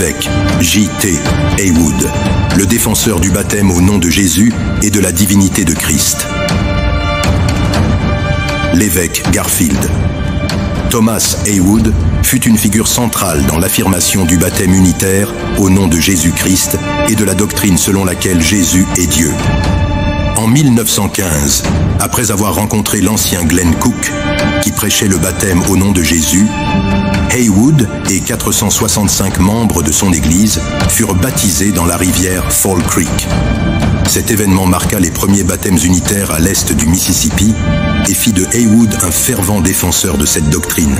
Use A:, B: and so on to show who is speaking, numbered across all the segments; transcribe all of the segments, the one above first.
A: l'évêque J.T. Haywood, le défenseur du baptême au nom de Jésus et de la divinité de Christ. L'évêque Garfield. Thomas Haywood fut une figure centrale dans l'affirmation du baptême unitaire au nom de Jésus-Christ et de la doctrine selon laquelle Jésus est Dieu. En 1915, après avoir rencontré l'ancien Glenn Cook, qui prêchait le baptême au nom de Jésus, Haywood et 465 membres de son église furent baptisés dans la rivière Fall Creek. Cet événement marqua les premiers baptêmes unitaires à l'est du Mississippi et fit de Haywood un fervent défenseur de cette doctrine.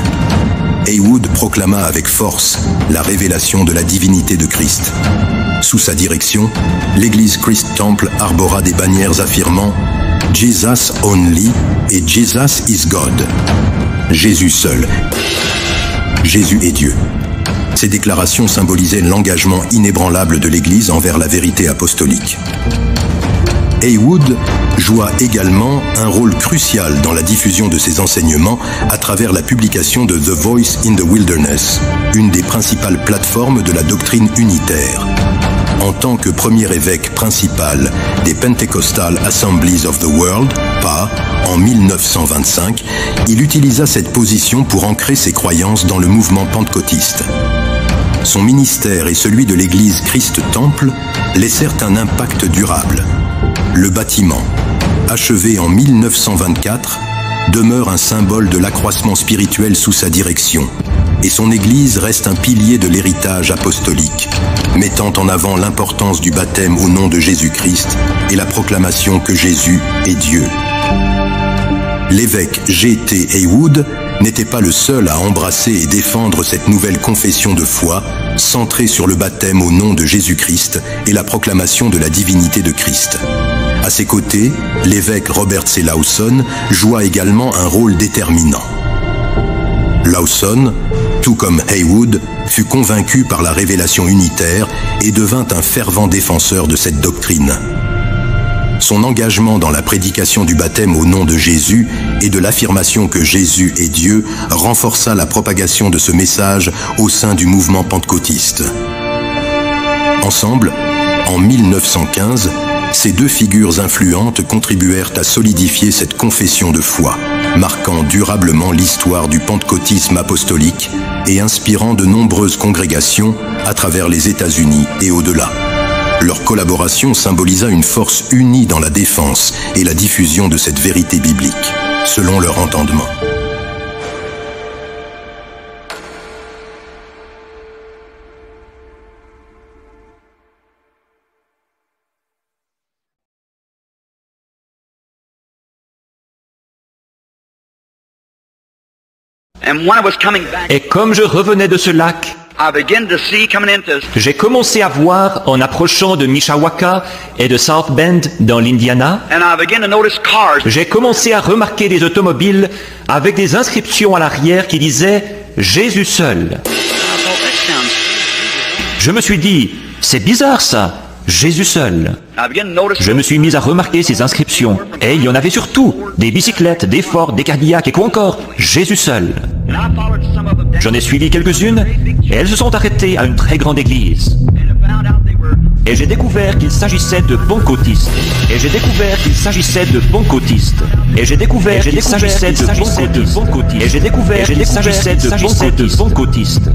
A: Haywood proclama avec force la révélation de la divinité de Christ. Sous sa direction, l'église Christ Temple arbora des bannières affirmant « Jesus only » et « Jesus is God ». Jésus seul. Jésus est Dieu. Ces déclarations symbolisaient l'engagement inébranlable de l'Église envers la vérité apostolique. Haywood joua également un rôle crucial dans la diffusion de ses enseignements à travers la publication de The Voice in the Wilderness, une des principales plateformes de la doctrine unitaire. En tant que premier évêque principal des Pentecostal Assemblies of the World, PA, en 1925, il utilisa cette position pour ancrer ses croyances dans le mouvement pentecôtiste. Son ministère et celui de l'église Christ Temple laissèrent un impact durable. Le bâtiment, achevé en 1924, demeure un symbole de l'accroissement spirituel sous sa direction, et son église reste un pilier de l'héritage apostolique, mettant en avant l'importance du baptême au nom de Jésus-Christ et la proclamation que Jésus est Dieu. L'évêque J.T. Haywood n'était pas le seul à embrasser et défendre cette nouvelle confession de foi, centrée sur le baptême au nom de Jésus-Christ et la proclamation de la divinité de Christ. À ses côtés, l'évêque Robert C. Lawson joua également un rôle déterminant. Lawson, tout comme Haywood, fut convaincu par la révélation unitaire et devint un fervent défenseur de cette doctrine. Son engagement dans la prédication du baptême au nom de Jésus et de l'affirmation que Jésus est Dieu renforça la propagation de ce message au sein du mouvement pentecôtiste. Ensemble, en 1915, ces deux figures influentes contribuèrent à solidifier cette confession de foi, marquant durablement l'histoire du pentecôtisme apostolique et inspirant de nombreuses congrégations à travers les États-Unis et au-delà. Leur collaboration symbolisa une force unie dans la défense et la diffusion de cette vérité biblique, selon leur entendement.
B: Et comme je revenais de ce lac, j'ai commencé à voir en approchant de Mishawaka et de South Bend dans l'Indiana, j'ai commencé à remarquer des automobiles avec des inscriptions à l'arrière qui disaient « Jésus seul ». Je me suis dit « C'est bizarre ça ». Jésus seul. Je me suis mis à remarquer ces inscriptions, et il y en avait surtout, des bicyclettes, des Ford, des Cadillacs, et quoi encore, Jésus seul. J'en ai suivi quelques-unes, et elles se sont arrêtées à une très grande église. Et j'ai découvert qu'il s'agissait de pentecôtistes. Et j'ai découvert qu'il s'agissait de pentecôtistes. Et j'ai découvert qu'il s'agissait de pentecôtistes. Et j'ai découvert qu'il s'agissait de pentecôtistes.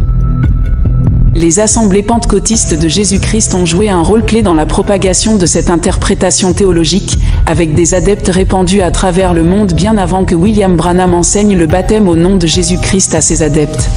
C: Les assemblées pentecôtistes de Jésus-Christ ont joué un rôle clé dans la propagation de cette interprétation théologique, avec des adeptes répandus à travers le monde bien avant que William Branham enseigne le baptême au nom de Jésus-Christ à ses adeptes.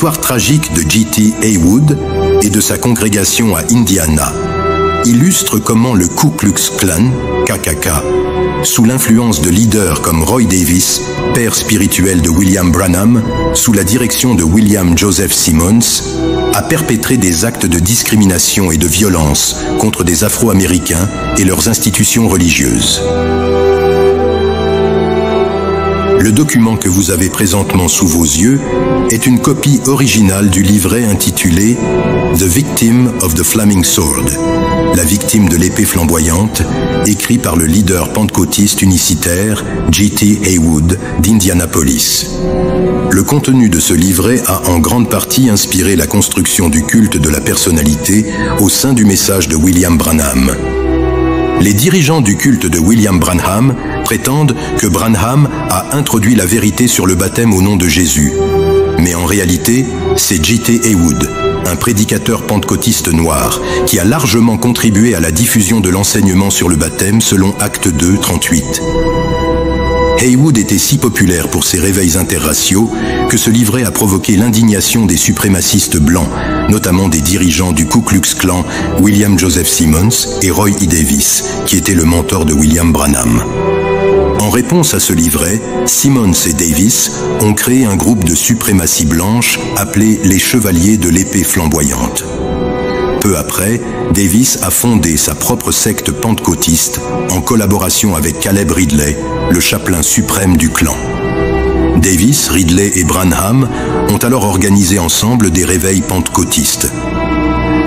A: L'histoire tragique de J.T. Haywood et de sa congrégation à Indiana illustre comment le Ku Klux Klan, KKK, sous l'influence de leaders comme Roy Davis, père spirituel de William Branham, sous la direction de William Joseph Simmons, a perpétré des actes de discrimination et de violence contre des Afro-Américains et leurs institutions religieuses. Le document que vous avez présentement sous vos yeux est une copie originale du livret intitulé « The Victim of the Flaming Sword », la victime de l'épée flamboyante, écrit par le leader pentecôtiste unicitaire J.T. Haywood d'Indianapolis. Le contenu de ce livret a en grande partie inspiré la construction du culte de la personnalité au sein du message de William Branham. Les dirigeants du culte de William Branham prétendent que Branham a introduit la vérité sur le baptême au nom de Jésus. Mais en réalité, c'est J.T. Haywood, un prédicateur pentecôtiste noir, qui a largement contribué à la diffusion de l'enseignement sur le baptême selon Acte 2, 38. Haywood était si populaire pour ses réveils interraciaux que ce livret a provoqué l'indignation des suprémacistes blancs, notamment des dirigeants du Ku Klux Klan, William Joseph Simmons et Roy E. Davis, qui était le mentor de William Branham. En réponse à ce livret, Simmons et Davis ont créé un groupe de suprématie blanche appelé les Chevaliers de l'épée flamboyante. Peu après, Davis a fondé sa propre secte pentecôtiste en collaboration avec Caleb Ridley, le chapelain suprême du clan. Davis, Ridley et Branham ont alors organisé ensemble des réveils pentecôtistes.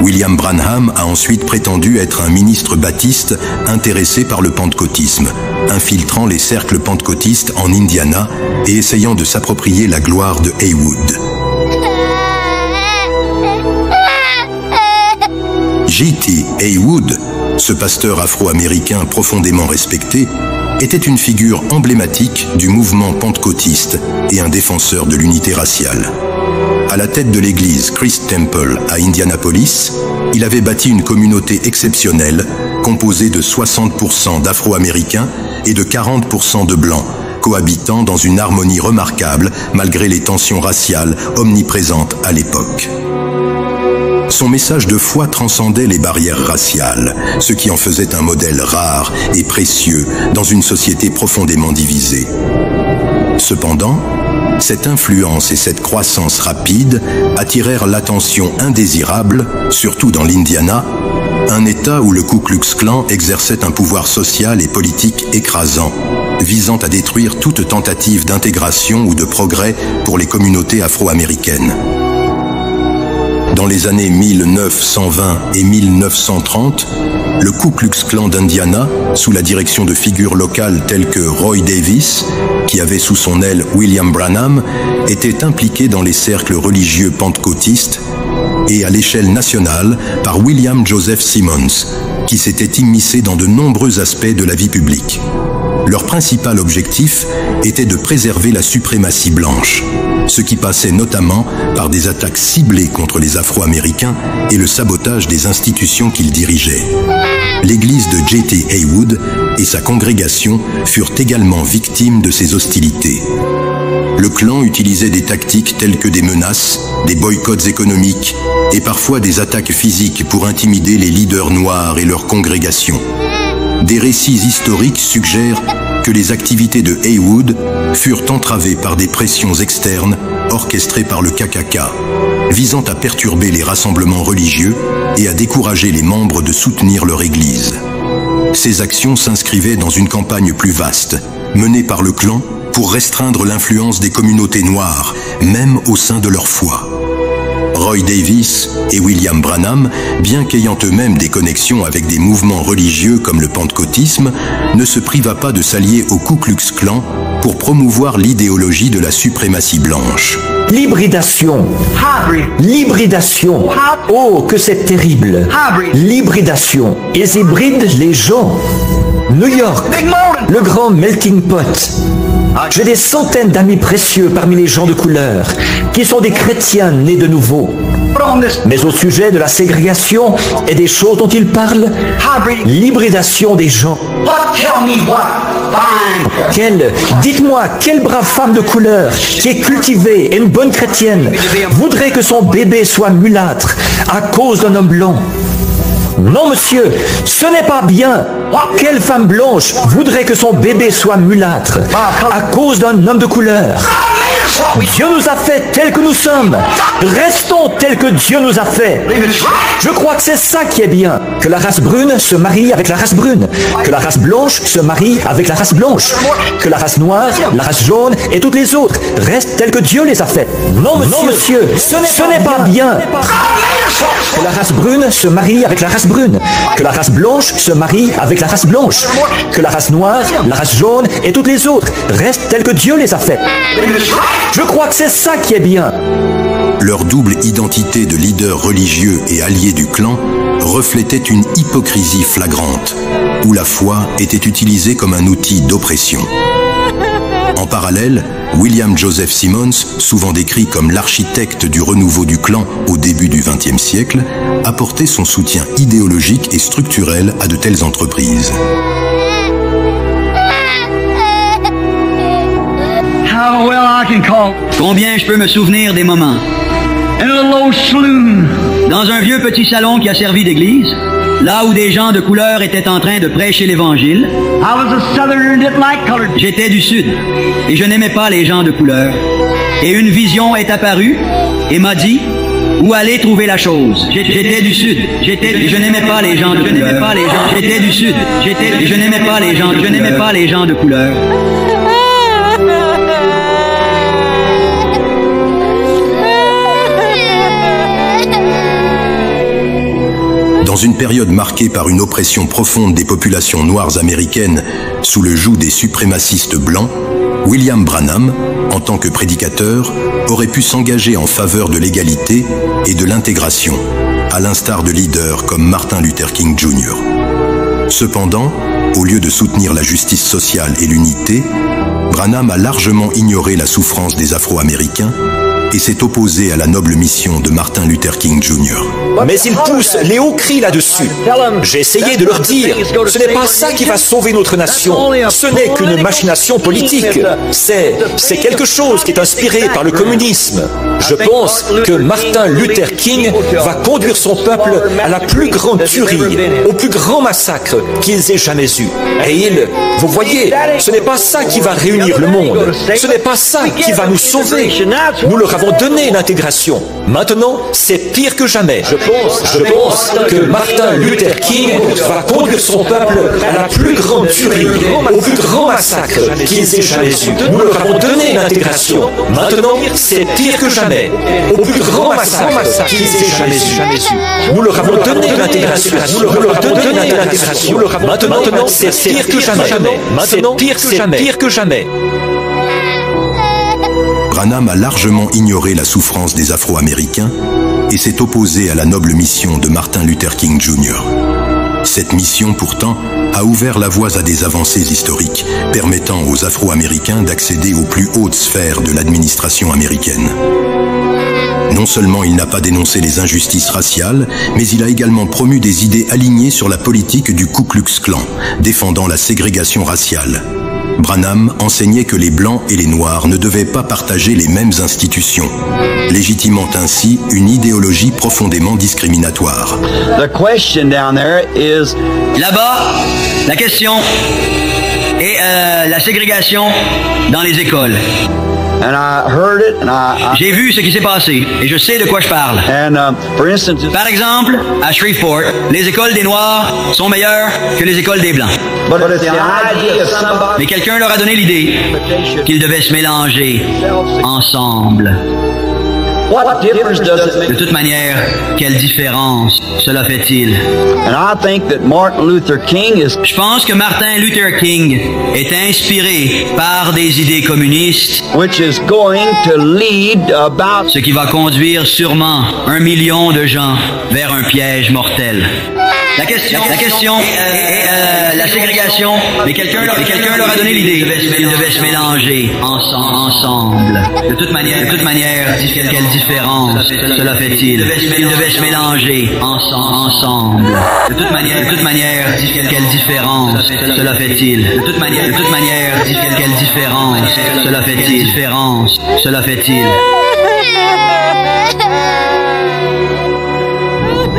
A: William Branham a ensuite prétendu être un ministre baptiste intéressé par le pentecôtisme, infiltrant les cercles pentecôtistes en Indiana et essayant de s'approprier la gloire de Haywood. J.T. Haywood, ce pasteur afro-américain profondément respecté, était une figure emblématique du mouvement pentecôtiste et un défenseur de l'unité raciale. À la tête de l'église Christ Temple à Indianapolis, il avait bâti une communauté exceptionnelle composée de 60% d'Afro-Américains et de 40% de Blancs, cohabitant dans une harmonie remarquable malgré les tensions raciales omniprésentes à l'époque. Son message de foi transcendait les barrières raciales, ce qui en faisait un modèle rare et précieux dans une société profondément divisée. Cependant, cette influence et cette croissance rapide attirèrent l'attention indésirable, surtout dans l'Indiana, un État où le Ku Klux Klan exerçait un pouvoir social et politique écrasant, visant à détruire toute tentative d'intégration ou de progrès pour les communautés afro-américaines. Dans les années 1920 et 1930, le Ku Klux Klan d'Indiana, sous la direction de figures locales telles que Roy Davis, qui avait sous son aile William Branham, était impliqué dans les cercles religieux pentecôtistes et à l'échelle nationale par William Joseph Simmons, qui s'était immiscé dans de nombreux aspects de la vie publique. Leur principal objectif était de préserver la suprématie blanche, ce qui passait notamment par des attaques ciblées contre les Afro-Américains et le sabotage des institutions qu'ils dirigeaient. L'église de J.T. Haywood et sa congrégation furent également victimes de ces hostilités. Le clan utilisait des tactiques telles que des menaces, des boycotts économiques et parfois des attaques physiques pour intimider les leaders noirs et leurs congrégations. Des récits historiques suggèrent que les activités de Haywood furent entravées par des pressions externes orchestrées par le KKK, visant à perturber les rassemblements religieux et à décourager les membres de soutenir leur église. Ces actions s'inscrivaient dans une campagne plus vaste, menée par le clan pour restreindre l'influence des communautés noires, même au sein de leur foi. Roy Davis et William Branham, bien qu'ayant eux-mêmes des connexions avec des mouvements religieux comme le pentecôtisme, ne se priva pas de s'allier au Ku Klux Klan pour promouvoir l'idéologie de la suprématie blanche.
D: L'hybridation. L'hybridation. Oh, que c'est terrible. L'hybridation. Ils hybrident les gens. New York, le grand melting pot. J'ai des centaines d'amis précieux parmi les gens de couleur, qui sont des chrétiens nés de nouveau. Mais au sujet de la ségrégation et des choses dont il parle, l'hybridation des gens. Dites-moi, quelle brave femme de couleur, qui est cultivée et une bonne chrétienne, voudrait que son bébé soit mulâtre à cause d'un homme blanc? Non, monsieur, ce n'est pas bien. Quelle femme blanche voudrait que son bébé soit mulâtre à cause d'un homme de couleur? Dieu nous a fait tels que nous sommes. Restons tels que Dieu nous a fait. Je crois que c'est ça qui est bien. Que la race brune se marie avec la race brune. Que la race blanche se marie avec la race blanche. Que la race noire, la race jaune et toutes les autres restent tels que Dieu les a fait. Non, monsieur, ce n'est pas bien. Que la race brune se marie avec la race brune. Que la race blanche se marie avec la race blanche. Que la race noire, la race jaune et toutes les autres restent tels que Dieu les a fait. Je crois que c'est ça qui est bien.
A: Leur double identité de leader religieux et allié du clan reflétait une hypocrisie flagrante, où la foi était utilisée comme un outil d'oppression. En parallèle, William Joseph Simmons, souvent décrit comme l'architecte du renouveau du clan au début du XXe siècle, apportait son soutien idéologique et structurel à de telles entreprises.
E: Combien je peux me souvenir des moments dans un vieux petit salon qui a servi d'église, là où des gens de couleur étaient en train de prêcher l'Évangile. J'étais du Sud et je n'aimais pas les gens de couleur. Et une vision est apparue et m'a dit où aller trouver la chose. J'étais du Sud et je n'aimais pas les gens de couleur. J'étais du Sud et je n'aimais pas les gens de couleur.
A: Dans une période marquée par une oppression profonde des populations noires américaines sous le joug des suprémacistes blancs, William Branham, en tant que prédicateur, aurait pu s'engager en faveur de l'égalité et de l'intégration, à l'instar de leaders comme Martin Luther King Jr. Cependant, au lieu de soutenir la justice sociale et l'unité, Branham a largement ignoré la souffrance des Afro-Américains et s'est opposé à la noble mission de Martin Luther King Jr.
D: Mais ils poussent les hauts cris là-dessus. J'ai essayé de leur dire, ce n'est pas ça qui va sauver notre nation. Ce n'est qu'une machination politique. C'est quelque chose qui est inspiré par le communisme. Je pense que Martin Luther King va conduire son peuple à la plus grande tuerie, au plus grand massacre qu'ils aient jamais eu. Et vous voyez, ce n'est pas ça qui va réunir le monde. Ce n'est pas ça qui va nous sauver. Nous leur avons donné l'intégration. Maintenant, c'est pire que jamais. Je pense que Martin Luther King va conduire son peuple à la plus grande tuerie, au plus grand massacre qu'ils aient jamais eu. Nous leur avons donné l'intégration. Maintenant, c'est pire que jamais. Au plus grand massacre qu'ils aient jamais eu. Nous leur avons donné l'intégration. Nous leur avons donné l'intégration. Maintenant, c'est pire que jamais. Maintenant, c'est pire que jamais.
A: Branham a largement ignoré la souffrance des Afro-Américains et s'est opposé à la noble mission de Martin Luther King Jr. Cette mission, pourtant, a ouvert la voie à des avancées historiques, permettant aux Afro-Américains d'accéder aux plus hautes sphères de l'administration américaine. Non seulement il n'a pas dénoncé les injustices raciales, mais il a également promu des idées alignées sur la politique du Ku Klux Klan, défendant la ségrégation raciale. Branham enseignait que les Blancs et les Noirs ne devaient pas partager les mêmes institutions, légitimant ainsi une idéologie profondément discriminatoire.
E: Là-bas, la question est la ségrégation dans les écoles. J'ai vu ce qui s'est passé et je sais de quoi je parle. Par exemple, à Shreveport, les écoles des Noirs sont meilleures que les écoles des Blancs. Mais quelqu'un leur a donné l'idée qu'ils devaient se mélanger ensemble. De toute manière, quelle différence cela fait-il? Je pense que Martin Luther King est inspiré par des idées communistes, ce qui va conduire sûrement 1 million de gens vers un piège mortel. La question est la ségrégation, mais quelqu'un leur a donné l'idée. Ils devaient se mélanger ensemble. De toute manière, quelle différence cela fait-il? Ils devaient se mélanger ensemble. De toute manière, quelle différence cela fait-il? De toute manière, quelle différence cela fait-il?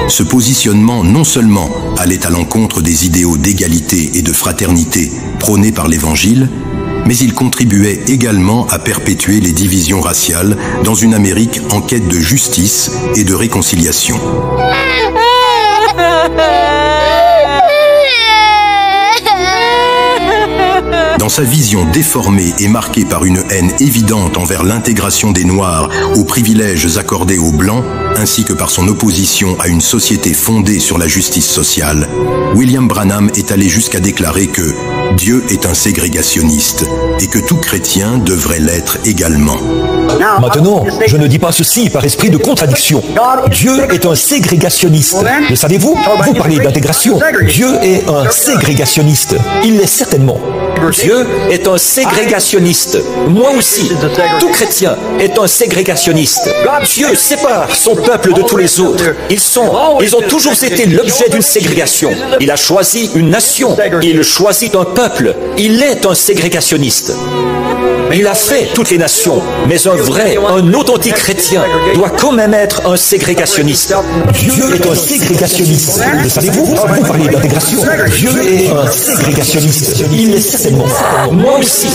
A: Ce positionnement non seulement allait à l'encontre des idéaux d'égalité et de fraternité prônés par l'Évangile, mais il contribuait également à perpétuer les divisions raciales dans une Amérique en quête de justice et de réconciliation. Dans sa vision déformée et marquée par une haine évidente envers l'intégration des Noirs aux privilèges accordés aux Blancs, ainsi que par son opposition à une société fondée sur la justice sociale, William Branham est allé jusqu'à déclarer que Dieu est un ségrégationniste et que tout chrétien devrait l'être également.
D: Maintenant, je ne dis pas ceci par esprit de contradiction. Dieu est un ségrégationniste. Le savez-vous? Vous parlez d'intégration. Dieu est un ségrégationniste. Il l'est certainement. Dieu est un ségrégationniste. Moi aussi. Tout chrétien est un ségrégationniste. Dieu sépare son peuple de tous les autres. Ils ont toujours été l'objet d'une ségrégation. Il a choisi une nation. Il choisit un peuple. Il est un ségrégationniste. Il a fait toutes les nations, mais un authentique chrétien doit quand même être un ségrégationniste. Dieu est un ségrégationniste. Le savez-vous? Vous parlez d'intégration. Dieu est un ségrégationniste. Il l'est certainement. Moi aussi.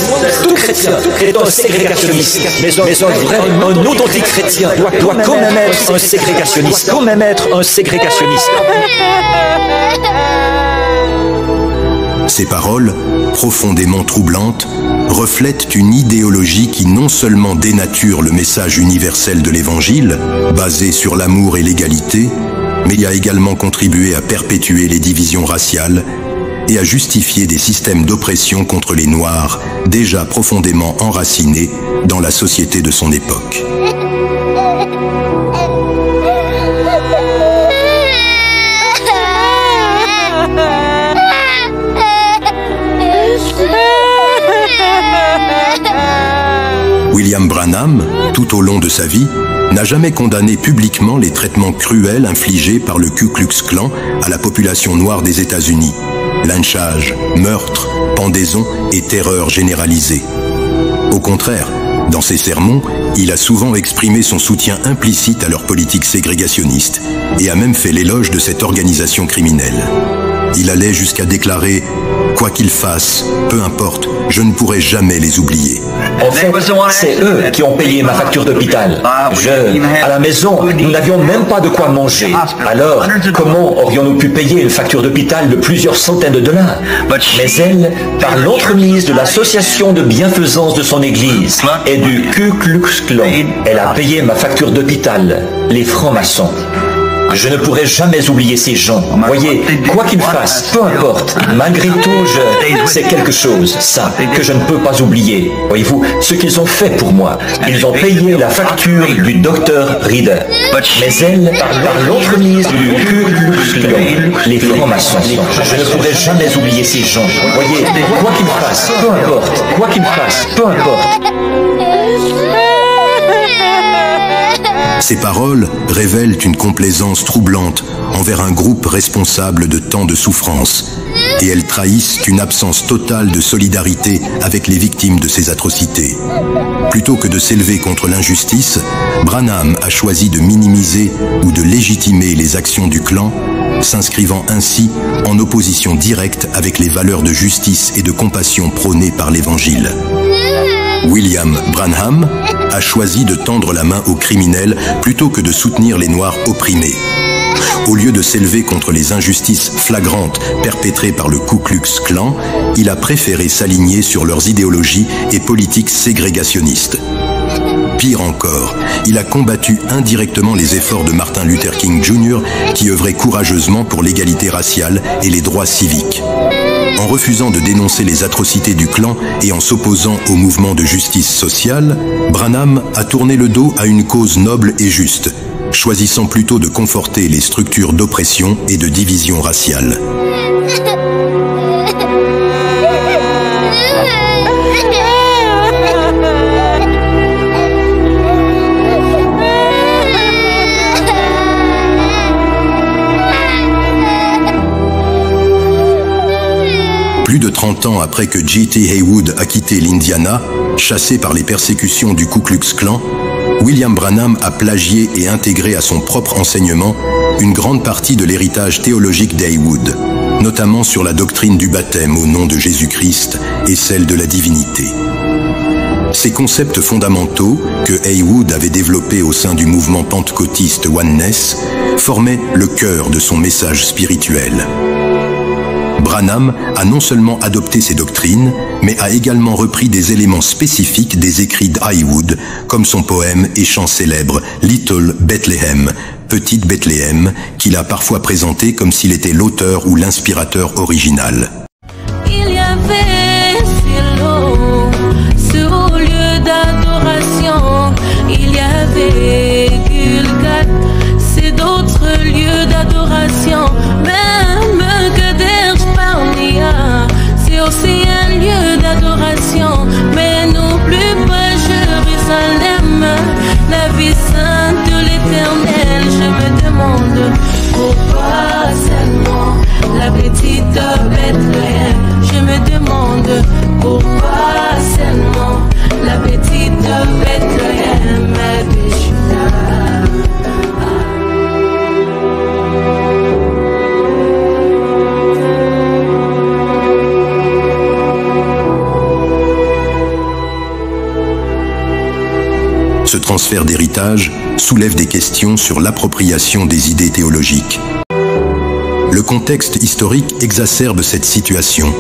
D: Tout chrétien est un ségrégationniste, mais un authentique chrétien doit quand même être un ségrégationniste.
A: Ces paroles, profondément troublantes, reflètent une idéologie qui non seulement dénature le message universel de l'Évangile, basé sur l'amour et l'égalité, mais y a également contribué à perpétuer les divisions raciales et à justifier des systèmes d'oppression contre les Noirs déjà profondément enracinés dans la société de son époque. William Branham, tout au long de sa vie, n'a jamais condamné publiquement les traitements cruels infligés par le Ku Klux Klan à la population noire des États-Unis. Lynchage, meurtre, pendaison et terreur généralisée. Au contraire, dans ses sermons, il a souvent exprimé son soutien implicite à leur politique ségrégationniste et a même fait l'éloge de cette organisation criminelle. Il allait jusqu'à déclarer « Quoi qu'ils fassent, peu importe, je ne pourrai jamais les oublier ».
D: En fait, c'est eux qui ont payé ma facture d'hôpital. À la maison, nous n'avions même pas de quoi manger. Alors, comment aurions-nous pu payer une facture d'hôpital de plusieurs centaines de dollars? Mais elle, par l'entremise de l'association de bienfaisance de son église et du Ku Klux Klan, elle a payé ma facture d'hôpital, les francs-maçons. Je ne pourrai jamais oublier ces gens. Voyez, quoi qu'ils fassent, peu importe, malgré tout, c'est quelque chose, ça, que je ne peux pas oublier. Voyez-vous, ce qu'ils ont fait pour moi, ils ont payé la facture du docteur Reader. Mais elle, par l'entremise du Ku Klux Klan, les francs-maçons, je ne pourrai jamais oublier ces gens. Voyez, quoi qu'ils fassent, peu importe, quoi qu'ils fassent, peu importe.
A: Ces paroles révèlent une complaisance troublante envers un groupe responsable de tant de souffrances, et elles trahissent une absence totale de solidarité avec les victimes de ces atrocités. Plutôt que de s'élever contre l'injustice, Branham a choisi de minimiser ou de légitimer les actions du clan, s'inscrivant ainsi en opposition directe avec les valeurs de justice et de compassion prônées par l'Évangile. William Branham a choisi de tendre la main aux criminels plutôt que de soutenir les Noirs opprimés. Au lieu de s'élever contre les injustices flagrantes perpétrées par le Ku Klux Klan, il a préféré s'aligner sur leurs idéologies et politiques ségrégationnistes. Pire encore, il a combattu indirectement les efforts de Martin Luther King Jr. qui œuvrait courageusement pour l'égalité raciale et les droits civiques. En refusant de dénoncer les atrocités du clan et en s'opposant au mouvement de justice sociale, Branham a tourné le dos à une cause noble et juste, choisissant plutôt de conforter les structures d'oppression et de division raciale. Plus de 30 ans après que G.T. Haywood a quitté l'Indiana, chassé par les persécutions du Ku Klux Klan, William Branham a plagié et intégré à son propre enseignement une grande partie de l'héritage théologique d'Haywood, notamment sur la doctrine du baptême au nom de Jésus-Christ et celle de la divinité. Ces concepts fondamentaux que Haywood avait développés au sein du mouvement pentecôtiste Oneness formaient le cœur de son message spirituel. Branham a non seulement adopté ces doctrines, mais a également repris des éléments spécifiques des écrits d'Haywood, comme son poème et chant célèbre Little Bethlehem, Petite Bethléem, qu'il a parfois présenté comme s'il était l'auteur ou l'inspirateur original.
F: Il y avait ces lots sur le lieu d'adoration, il y avait Gulgat, c'est d'autres lieux d'adoration, même Kadesh Barnea, c'est aussi un lieu d'adoration, mais non plus pas Jérusalem, la vie sainte de l'Éternel. Je me demande pourquoi seulement la petite Bethléem. Je me demande pourquoi seulement la petite Bethléem de Juda.
A: Ce transfert d'héritage soulève des questions sur l'appropriation des idées théologiques. Le contexte historique exacerbe cette situation.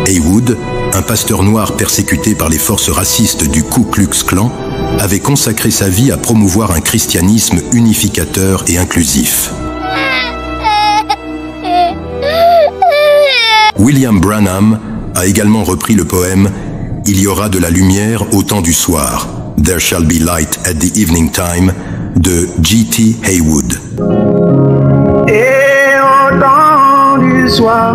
A: Haywood, un pasteur noir persécuté par les forces racistes du Ku Klux Klan, avait consacré sa vie à promouvoir un christianisme unificateur et inclusif. William Branham a également repris le poème « Il y aura de la lumière au temps du soir ». There Shall Be Light at the Evening Time de G.T. Haywood.
G: Et au temps du soir,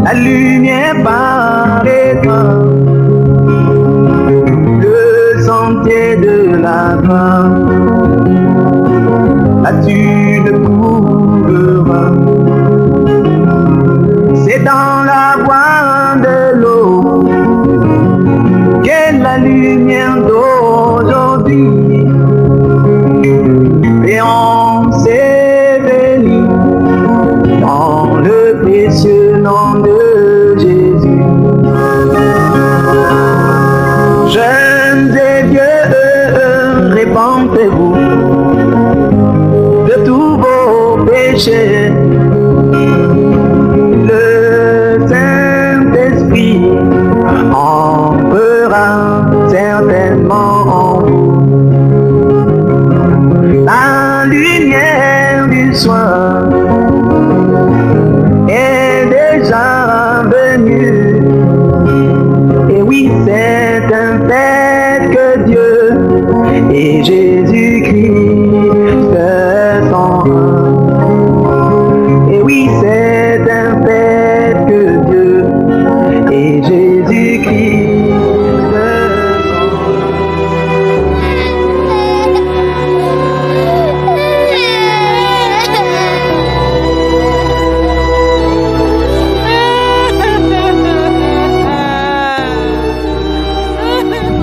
G: la lumière paraîtra, le sentier de la gloire, là tu le trouveras. C'est dans la voie de l'eau qu'est la lumière d'aujourd'hui, et on s'est béni dans le précieux nom de Jésus. Jeunes et vieux, répentez-vous de tous vos péchés. Le Saint-Esprit en fera certainement en vous. La lumière du soir est déjà venue. Et oui, c'est un fait que Dieu et Jésus-Christ sont un. Et oui, c'est un fait que Dieu et Jésus-Christ.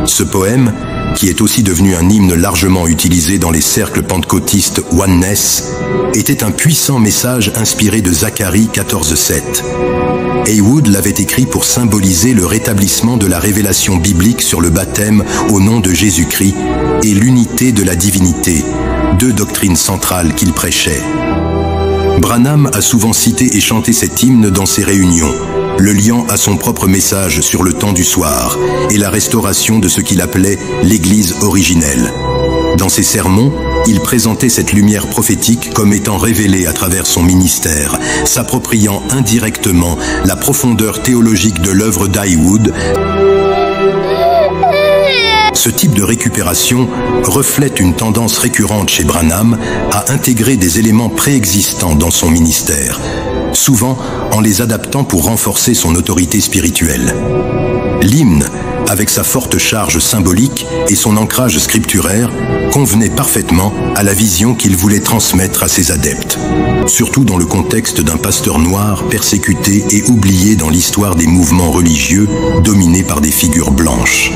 A: Ce poème, qui est aussi devenu un hymne largement utilisé dans les cercles pentecôtistes Oneness, était un puissant message inspiré de Zacharie 14:7. Haywood l'avait écrit pour symboliser le rétablissement de la révélation biblique sur le baptême au nom de Jésus-Christ et l'unité de la divinité, deux doctrines centrales qu'il prêchait. Branham a souvent cité et chanté cet hymne dans ses réunions, le liant à son propre message sur le temps du soir et la restauration de ce qu'il appelait l'Église originelle. Dans ses sermons, il présentait cette lumière prophétique comme étant révélée à travers son ministère, s'appropriant indirectement la profondeur théologique de l'œuvre d'Haywood, Ce type de récupération reflète une tendance récurrente chez Branham à intégrer des éléments préexistants dans son ministère, souvent en les adaptant pour renforcer son autorité spirituelle. L'hymne, avec sa forte charge symbolique et son ancrage scripturaire, convenait parfaitement à la vision qu'il voulait transmettre à ses adeptes, surtout dans le contexte d'un pasteur noir persécuté et oublié dans l'histoire des mouvements religieux dominés par des figures blanches.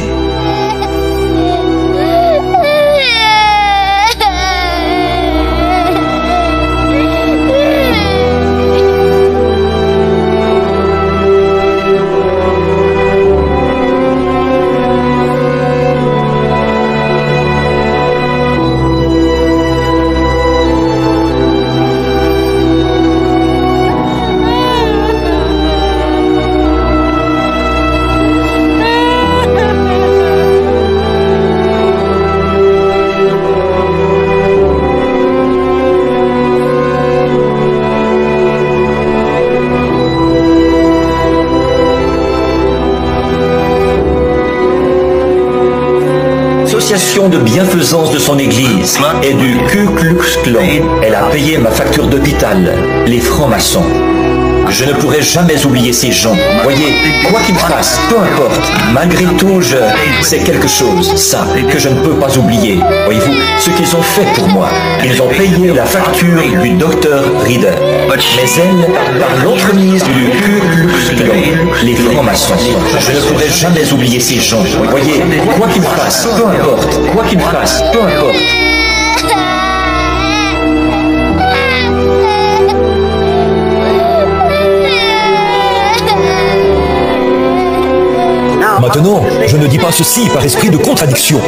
D: De bienfaisance de son église et du Ku Klux Klan. Elle a payé ma facture d'hôpital, les francs-maçons. Je ne pourrai jamais oublier ces gens. Voyez, quoi qu'ils fassent, peu importe, malgré tout, c'est quelque chose, ça, que je ne peux pas oublier. Voyez-vous, ce qu'ils ont fait pour moi. Ils ont payé la facture du docteur Reader. Mais elle, par l'entremise du Ku Klux Klan, les francs-maçons, je ne pourrai jamais oublier ces gens. Voyez, quoi qu'ils fassent, peu importe, quoi qu'ils fassent, peu importe. Maintenant, je ne dis pas ceci par esprit de contradiction.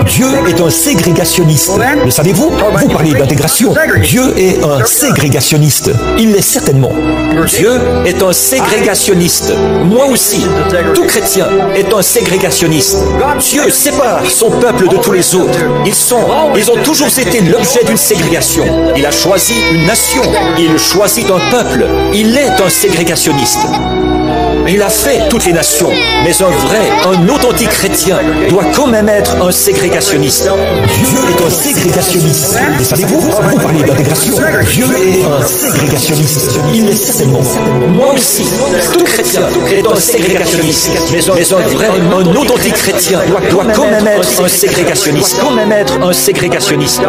D: Dieu est un ségrégationniste. Le savez-vous? Vous parlez d'intégration. Dieu est un ségrégationniste. Il l'est certainement. Dieu est un ségrégationniste. Moi aussi. Tout chrétien est un ségrégationniste. Dieu sépare son peuple de tous les autres. Ils ont toujours été l'objet d'une ségrégation. Il a choisi une nation. Il choisit un peuple. Il est un ségrégationniste. Il a fait toutes les nations, mais un authentique chrétien doit quand même être un ségrégationniste. Dieu est un ségrégationniste. Mais savez-vous, vous parlez d'intégration. Dieu est un ségrégationniste. Il l'est certainement. Moi aussi, tout chrétien est un ségrégationniste. Mais un authentique chrétien doit quand même être un ségrégationniste. Quand même être un ségrégationniste.